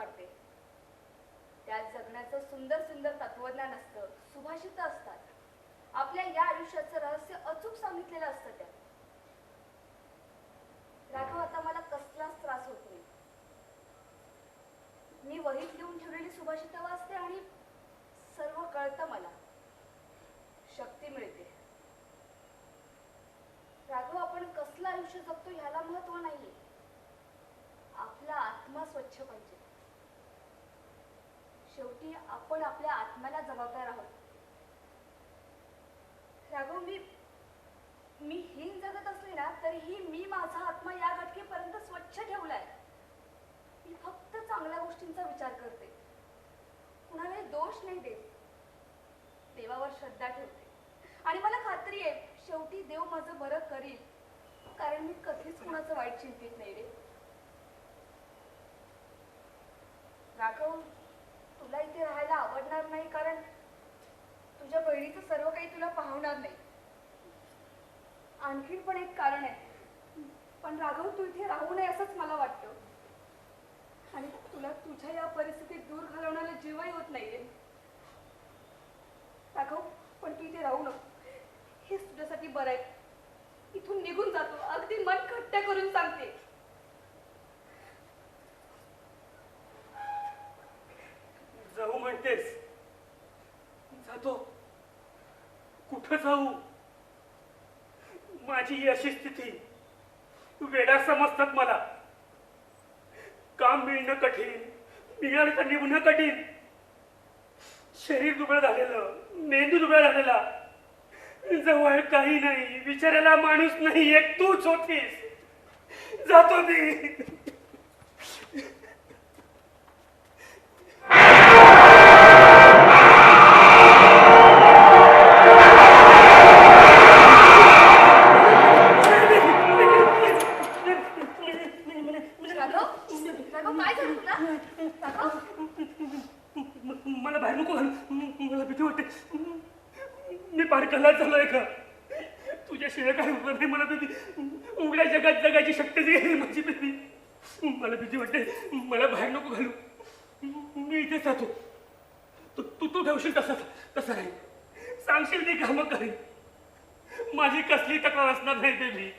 वाढते. त्यात जगण्याचं सुंदर सुंदर तत्वज्ञान असतं, सुभाषित असतात. आपल्या या आयुष्याचं रहस्य अचूक सांगितलेलं असतं त्यात. राघव, आता मला कसलाच त्रास होत नाही. मी वहीत लिहून ठेवलेली सुभाषित वाचते आणि सर्व कळतं मला. शक्ती मिळते. राघव, आपण कसलं आयुष्य जगतो ह्याला महत्व नाहीये. आपला आत्मा स्वच्छ पाहिजे. शेवटी आपण आपल्या आत्म्याला जबाबदार आहोत. राघव, मी हीन जगत असले ना तरीही मी माझा आत्मा या घटकेपर्यंत स्वच्छ ठेवलाय. मी फक्त चांगल्या गोष्टींचा विचार करते, कुणालाही दोष नाही देत. देवावर श्रद्धा ठेवते आणि मला खात्री आहे शेवटी देव माझं बरं करील, कारण मी कधीच कुणाचं वाईट चिंतित नाही रे. राघव, तुला इथे राहायला आवडणार नाही कारण तुझ्या बहिणीचं सर्व काही तुला पाहणार नाही. आणखीन पण एक कारण आहे. पण राघव, तू इथे राहू नये असंच मला वाटतं. आणि तुला तुझ्या या परिस्थितीत दूर घालवण्याला जीवही होत नाही रे. राघव, पण तू इथे राहू नको. हेच तुझ्यासाठी बरं आहे. इथून निघून जातो, अगदी मन खट्ट करून सांगते. जाऊ म्हणतेस? जातो. कुठं जाऊ? माझी ही अशी स्थिती वेडा समजतात मला. काम मिळणं कठीण, मिळालं तर निघणं कठीण. शरीर दुबळं झालेलं, मेंदू दुबळा झालेला, जवळ काही नाही, विचारायला माणूस नाही, एक तूच होतीस. जातो मी. मला बाहेर नको घालू, मला भीती वाटते. मी पार कल्लाच झालोय का? तुझ्या शिवाय काय होत नाही. मला भीती, उघड्या जगात जगायची शक्तीच गेली माझी भीती. मला भीती वाटते, मला बाहेर नको घालू. मी इथे जातो. तू ठेवशील तसं नाही. सांगशील ती कामं करेन. माझी कसली तक्रार असणार नाही ते मी.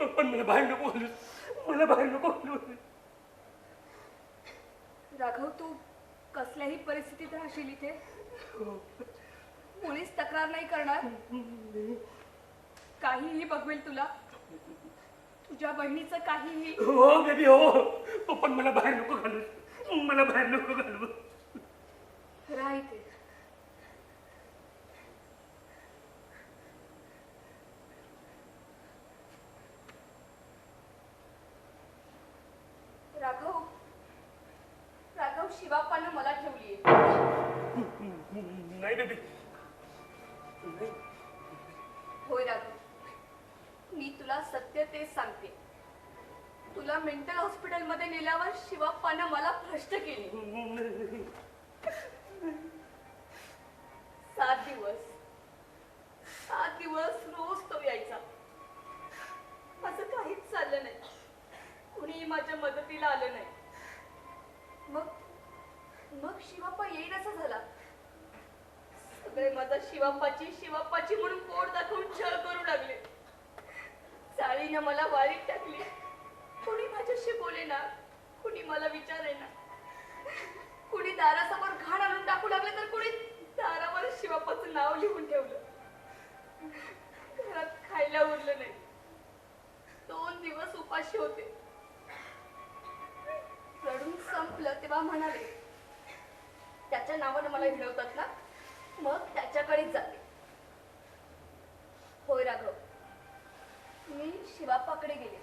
पण मला बाहेर नको घालू, मला बाहेर नको घालू. राघव, तू कसल्याही परिस्थितीत राहशील इथे. कोणीच तक्रार नाही करणार. काहीही बघवेल तुला, तुझ्या बहिणीचं काहीही. हो बेबी, हो. पण मला बाहेर नको घालू, मला बाहेर नको घालू. राह इथे. राघव, शिवाप्पानं मला ठेवली. नाही बेबी. होय राघव, मी तुला सत्य तेच सांगते. तुला मेंटल हॉस्पिटलमध्ये नेल्यावर शिवाप्पानं मला भ्रष्ट केली. 7 दिवस रोज तो यायचा. असं काहीच चाललं नाही. कुणीही माझ्या मदतीला आलं नाही. मग शिवाप्पा येईल असं झाला. सगळे माझा शिवाप्पाची म्हणून पोट दाखवून छळ करू लागले. चाळीनं मला वारीत टाकली. कुणी माझ्याशी बोले ना, कुणी मला विचारे ना. कुणी दारासमोर घाण आणून टाकू लागले तर कुणी दारावर शिवाप्पाचं नाव लिहून ठेवलं. घरात खायला उरलं नाही. 2 दिवस उपाशी होते. रडून संपलं तेव्हा म्हणाले, त्याच्या नावानं मला हिणवतात ना, मग त्याच्याकडेच जाते. होय राघव, मी शिवाप्पाकडे गेले.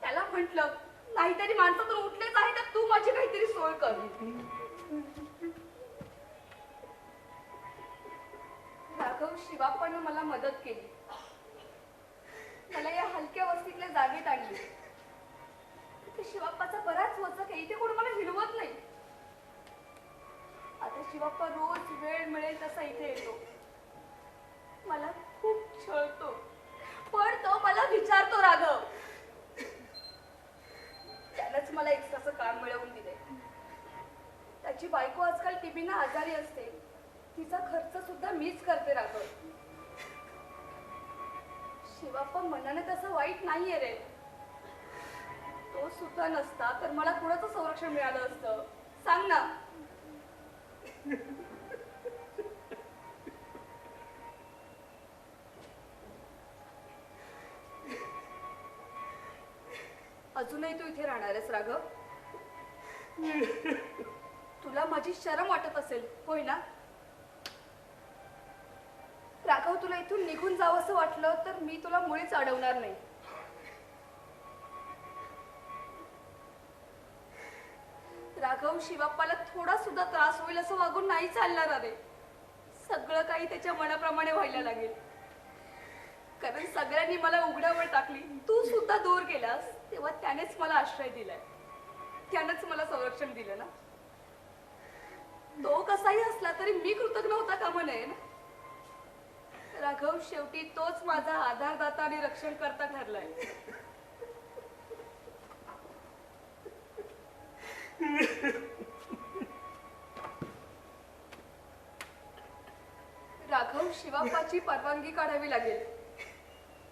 त्याला म्हटलं, नाहीतरी माणसातून उठलेच आहे तर तू माझी काहीतरी सोय कर. राघव, शिवाप्पानं मला मदत केली. मला या हलक्या वस्तीतल्या जागेत आणली. शिवाप्पाचा बराच वचक आहे, इथे कोण मला हिरवत नाही. आता शिवाप्पा रोज वेळ मिळेल तसा इथे येतो. मला खूप छळतो, पण तो मला विचारतो राघव. त्यानंच मला एक्स्ट्राचं काम मिळवून दिलंय. त्याची बायको आजकाल टीबीनं आजारी असते. तिचा खर्च सुद्धा मीच करते राघव. शिवाप्पा मनाने तसं वाईट नाहीये रे. तो सुद्धा नसता तर मला कुणाचं संरक्षण मिळालं असतं सांग ना. अजूनही तू इथे राहणार आहेस राघव? तुला माझी शरम वाटत असेल होय ना? राघव तुला इथून निघून जावं असं वाटलं तर मी तुला मुळीच अडवणार नाही. राघव शिवाप्पाला थोडा सुद्धा त्रास होईल असं वागून नाही चालणार अरे. सगळं काही त्याच्या मनाप्रमाणे व्हायला लागेल. कारण सगळ्यांनी मला उघड्यावर टाकली, तू सुद्धा दूर गेलास तेव्हा त्यानेच मला आश्रय दिलाय. त्यानेच मला संरक्षण दिलं ना. तो कसाही असला तरी मी कृतज्ञ होता कामा नये ना. राघव शेवटी तोच माझा आधारदाता आणि रक्षण करता ठरलाय. राघव शिवाप्पाची परवानगी काढावी लागेल.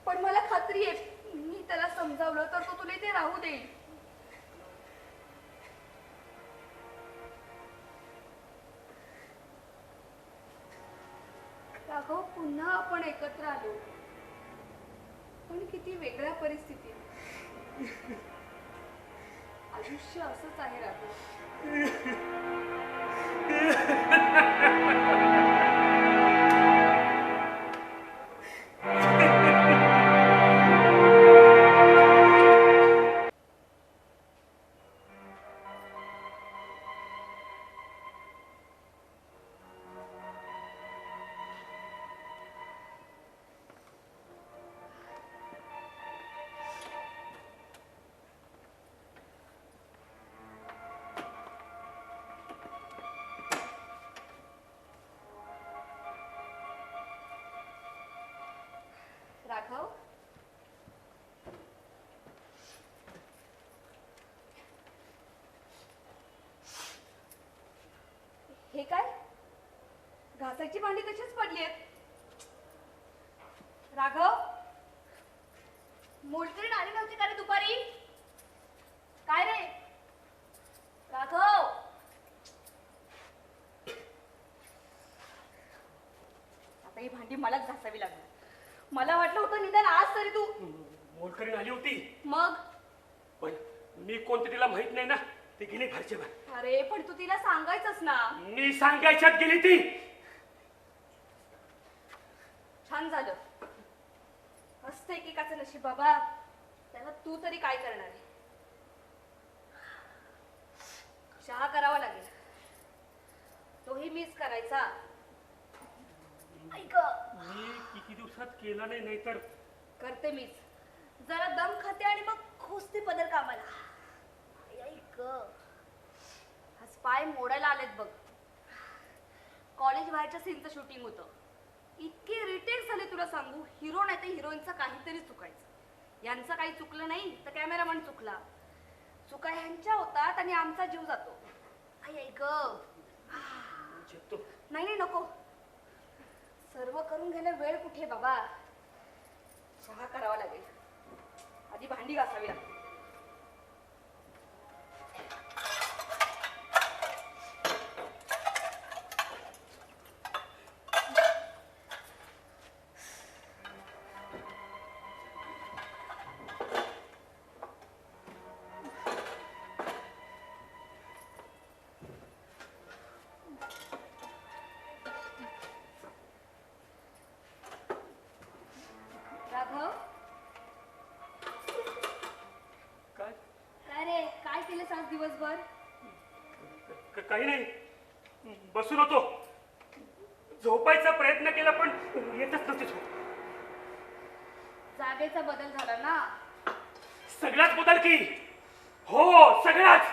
पण मला खात्री आहे मी त्याला समजावलं तर तो तुला इथे राहू देईल. राघव पुन्हा आपण एकत्र आलो पण किती वेगळ्या परिस्थितीत. आयुष्य असंच आहे राघव. राघव हे काय? घासाची भांडी तशीच पडली आहेत. राघव मोलकरीण आली नव्हती का रे दुपारी? काय रे राघव? आता ही भांडी मलाच घासावी लागणार. मला वाटलं होतं निदान आज तरी तू. मोलकरीण आली होती मग पण मी कोणते तिला माहित नाही ना. ती गेली घरच्या बाहेर. अरे पण तू तिला सांगायचंच ना. मी सांगायच्यात गेली ती. छान झालं. असतं एकेकाचं नशीब बाबा. त्याला तू तरी काय करणार आहे? चहा करावा लागेल. तोही मीच करायचा. ऐक मी किती दिवसात केला नाही नाहीतर करते मीच. जरा दम खाते आणि मग खोसते पदर कामाला. ऐक हा स्पाय मोडायला आलेत बघ. कॉलेज बाहेरच्या सीनचं शूटिंग होतं. इतके रिटेक झाले तुला सांगू. हिरो नाही तर हिरोईनचं काहीतरी चुकायचं. यांचं काही चुकलं नाही तर कॅमेरामन चुकला. चुका ह्यांच्या होतात आणि आमचा जीव जातो. ऐक नाही नाही नको. सर्व करून घ्यायला वेळ कुठे बाबा. चहा करावा लागेल. आधी भांडी घासावी लागेल. राघव काय काय रे काय केलंस आज दिवसभर? काही नाही. बसून होतो. झोपायचा प्रयत्न केला पण येतच नव्हती झोप. जागेचा बदल झाला ना. सगळाच बदल की. हो सगळाच.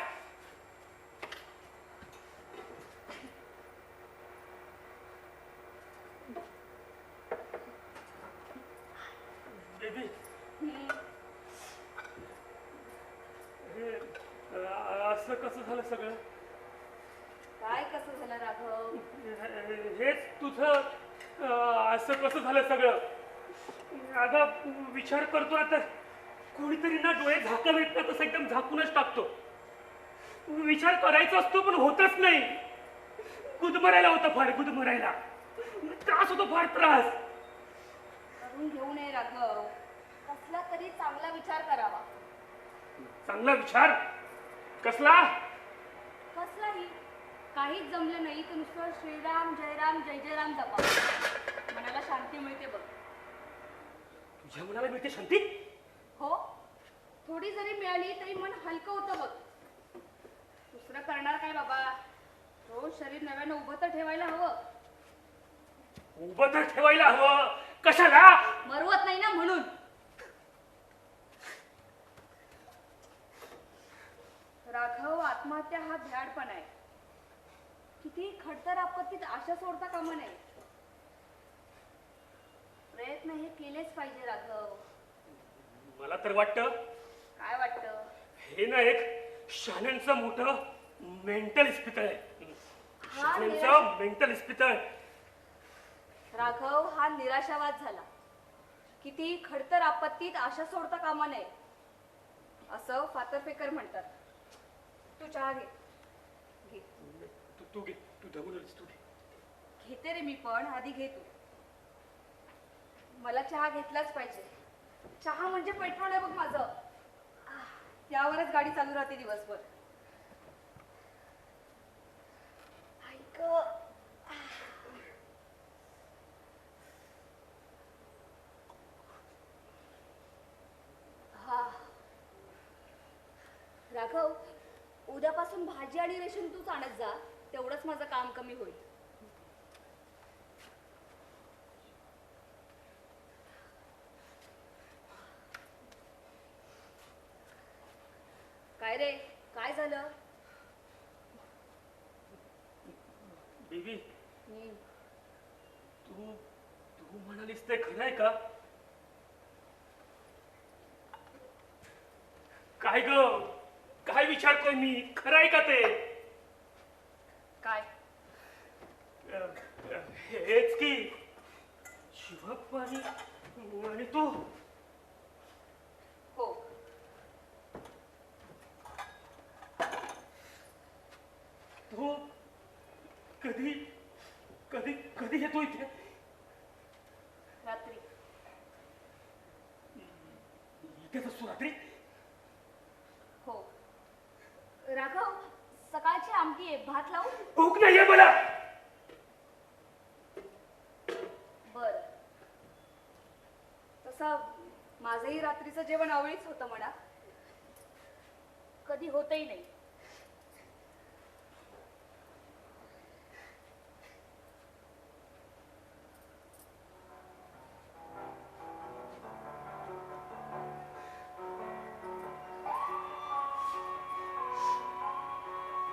बेबी असं कसं झालं सगळं? कसं झालं राघव? हेच तुझं असं कसं झालं सगळं? अगं विचार करतो आता, कोणीतरी ना डोळे झाकावेत ना तसं एकदम झाकूनच टाकतो. विचार करायचा असतो पण होतच नाही. गुदमरायला होतं फार, गुदमरायला त्रास होतो, फार त्रास. करून घेऊ नये राघव, कसला तरी चांगला विचार करावा. चांगला विचार कसला? कसलाही. काहीच जमलं नाही तर नुसतं श्रीराम जयराम जय जयराम जपा, मनाला शांती मिळते बघ. तुझ्या मनाला मिळते शांती? हो, थोडी जरी मिळाली तरी मन हलकं होतं बघ. दुसरं करणार काय बाबा, रोज शरीर नव्यानं उभं तर ठेवायला हवं. उभं तर ठेवायला हवं, कशाला? मरवत नाही ना म्हणून. राघव, आत्महत्या हा भ्याडपणा आहे. किती खडतर आपत्तीत आशा सोडता कामा नये. प्रयत्न हे केलेच पाहिजे राघव. मला तर वाटतं काय वाटतं? हे ना एक शहाण्यांचं मोठं मेंटल इस्पितळ आहे. शहाण्यांचं मेंटल इस्पितळ. राघव, हा निराशावाद झाला. किती खडतर आपत्तीत आशा सोडता कामा नये असं फातर्फेकर म्हणतात. तू चहा घे. घे. तू घे, तू दमूनच तू घे. घेते रे मी, पण आधी घे तू. मला चहा घेतलाच पाहिजे. चहा म्हणजे पेट्रोल आहे बघ माझं. त्यावरच गाडी चालू राहते दिवसभर. ऐक, हा राघव, उद्यापासून भाजी आणि रेशन तूच आणत जा. तेवढंच माझं काम कमी होईल. काय रे, काय झालं? बेबी, तू तू म्हणालीस ते खरं आहे का? काय ग, काय विचारतोय मी? खरं आहे का ते? काय? हेच की शिवप्पा आणि तू. हो. तो कधी कधी कधी येतो इथे? रात्री. इथेच असतो रात्री? हो. राघव, सकाळची आमटी आहे, भात लावू? भूक नाहीये मला. बर. तसं माझंही रात्रीचं जेवण आवडीच होतं म्हणा. कधी होतही नाही.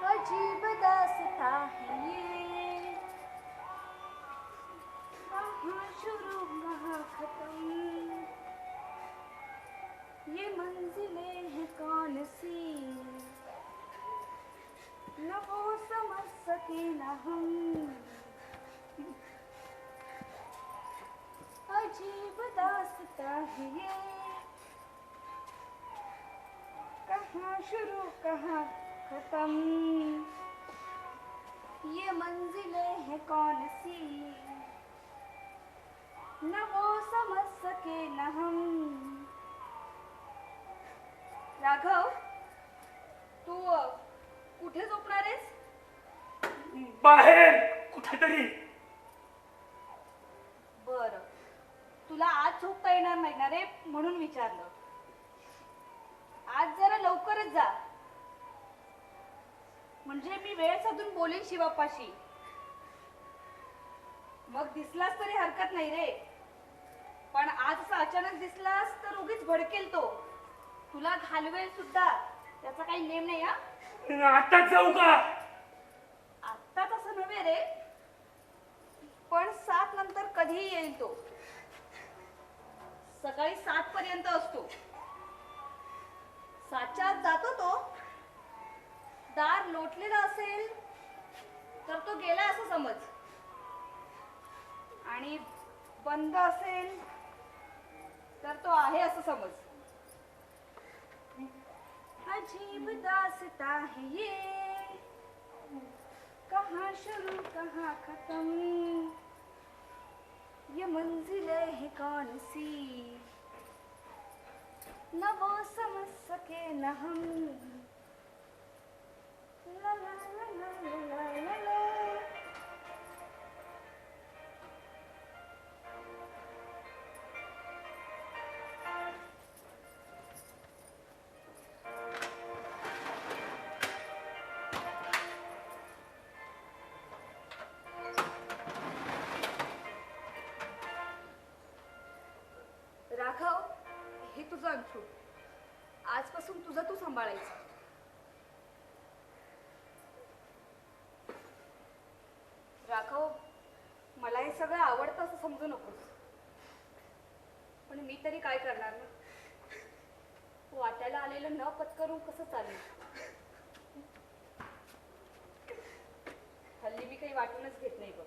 अजीब दास्तां है ये, कहाँ शुरू कहाँ खत्म, ये मंजिलें हैं कौन सी, न वो समझ सके न हम. अजीब दास्तां है ये, कहाँ शुरू कहाँ खत्म, ये मंजिलें हैं कौन सी, न वो समझ सके न हम. राघव, तू कुठे झोपणार आहेस? बाहेर कुठेतरी. बर, तुला आज झोपता येणार नाही ना रे, म्हणून विचारलं. आज जरा लवकरच जा, म्हणजे मी वेळ साधून बोलेन शिवापाशी. मग दिसलास तरी हरकत नाही रे, पण आज असं अचानक दिसलास तर उगीच भडकेल तो. तुला घालवेल सुद्धा, त्याचा काही नेम नाही. हा, आताच जाऊ का? आत्ता तसं नव्हे रे, पण 7 नंतर कधीही येईल तो. सकाळी 7 पर्यंत असतो. 7च्या आत जातो तो. दार लोटलेलं असेल तर तो गेला असं समज. आणि बंद असेल तर तो आहे असं समज. अजीब दास्ता है ये, कहाँ शुरू कहाँ खत्म, ये मंजिलें है कौन सी, न वो समझ सके न हम. ला ला ला ला ला ला ला. राघव, हे तुझं अंथरूण. आजपासून तुझं तू सांभाळायचं. राघव, मला हे सगळं आवडतं असं समजू नकोस. पण मी तरी काय करणार ना. वाट्याला आलेलं न पत्करून कसं चालेल. हल्ली मी काही वाटूनच घेत नाही बघ.